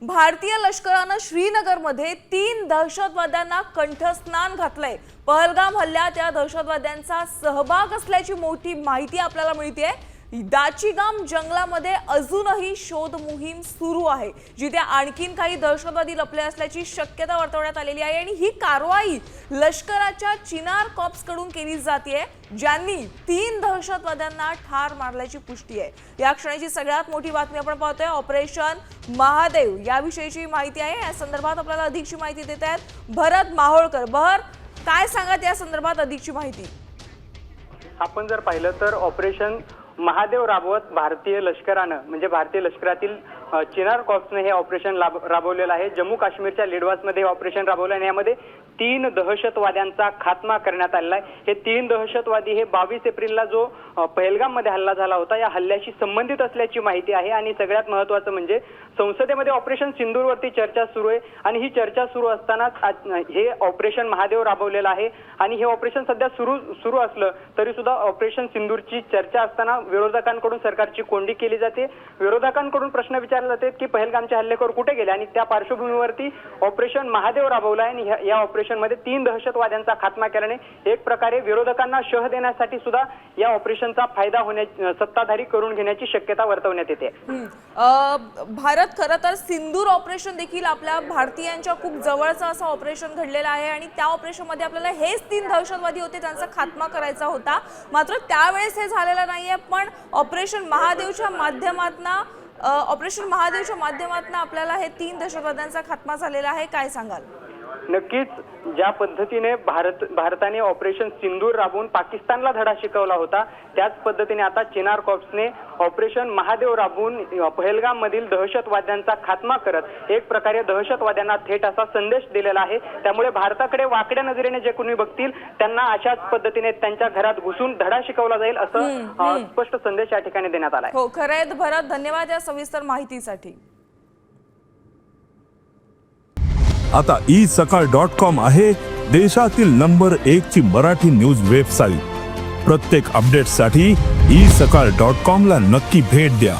भारतीय लष्करानं श्रीनगरमध्ये 3 दहशतवाद्यांना कंठस्नान घातलंय। पहलगाम हल्ल्यात या दहशतवाद्यांचा सहभाग असल्याची मोठी माहिती आपल्याला मिळतेय। दाचीगाम जंगलामध्ये अजूनही शोध मोहीम सुरू आहे, जिथे आणखीन काही दहशतवादी लपले असल्याची शक्यता वर्तवण्यात आलेली आहे आणि ही कारवाई लष्कराच्या चिनार कॉर्प्स कडून केली जाते, ज्यांनी 3 दहशतवाद्यांना ठार मारल्याची पुष्टी आहे। या क्षणाची सगळ्यात मोठी बातमी आपण पाहतोय, ऑपरेशन महादेव याविषयीची माहिती आहे। या संदर्भात आपल्याला अधिकची माहिती देत आहेत भरत माहोळकर। बहर, काय सांगत या संदर्भात अधिकची माहिती? आपण जर पाहिलं तर ऑपरेशन महादेव राबवत भारतीय लष्करानं म्हणजे भारतीय लष्करातील चिनार कॉर्प्सने हे ऑपरेशन राबवलेलं आहे। जम्मू काश्मीरच्या लिडवासमध्ये हे ऑपरेशन राबवलं आणि यामध्ये 3 दहशतवाद्यांचा खात्मा करण्यात आलेला आहे। हे 3 दहशतवादी हे 22 एप्रिलला जो पहलगाममध्ये हल्ला झाला होता या हल्ल्याशी संबंधित असल्याची माहिती आहे। आणि सगळ्यात महत्त्वाचं म्हणजे संसदेमध्ये ऑपरेशन सिंदूरवरती चर्चा सुरू आहे आणि ही चर्चा सुरू असतानाच हे ऑपरेशन महादेव राबवलेलं आहे। आणि हे ऑपरेशन सध्या सुरू असलं तरी सुद्धा ऑपरेशन सिंदूरची चर्चा असताना विरोधकांकडून सरकारची कोंडी केली जाते। विरोधकांकडून प्रश्न विचारले जाते की पहलगामचे हल्लेखोर कुठे गेले, आणि त्या पार्श्वभूमीवरती ऑपरेशन महादेव राबवलं आहे। आणि या ऑपरेशनमध्ये 3 दहशतवाद्यांचा खात्मा केल्याने एक प्रकारे विरोधकांना शह देण्यासाठी सुद्धा या ऑपरेशनचा फायदा सत्ताधारी करून घेण्याची शक्यता वर्तवण्यात येते। भारत खरं तर सिंदूर ऑपरेशन देखील आपल्या भारतीयांच्या खूप जवळचं असं ऑपरेशन घडलेलं आहे आणि त्या ऑपरेशनमध्ये आपल्याला हेच 3 दहशतवादी होते, त्यांचा खात्मा करायचा होता। मात्र त्यावेळेस हे झालेलं नाहीये, पण ऑपरेशन महादेवच्या माध्यमातून आपल्याला हे 3 दहशतवाद्यांचा खात्मा झालेला आहे। काय सांगाल? नक्कीच ज्या पद्धतीने भारताने ऑपरेशन सिंदूर राबवून पाकिस्तानला धडा शिकवला होता, त्याच पद्धतीने आता चिनार कॉर्प्सने ऑपरेशन महादेव राबवून पहलगाम मधील दहशतवाद्यांचा खात्मा करत एक प्रकारे दहशतवाद्यांना थेट असा संदेश दिलेला आहे। त्यामुळे भारताकडे वाकड्या नजरेने जे कोणी बघतील त्यांना अशाच पद्धतीने त्यांच्या घरात घुसून धडा शिकवला जाईल असं स्पष्ट संदेश या ठिकाणी देण्यात आला आहे। हो, खरं आहे भरत, धन्यवाद या सविस्तर माहितीसाठी। आता isakal.com आहे देशातील नंबर 1 ची मराठी न्यूज वेबसाईट। प्रत्येक अपडेटसाठी isakal.com ला नक्की भेट द्या।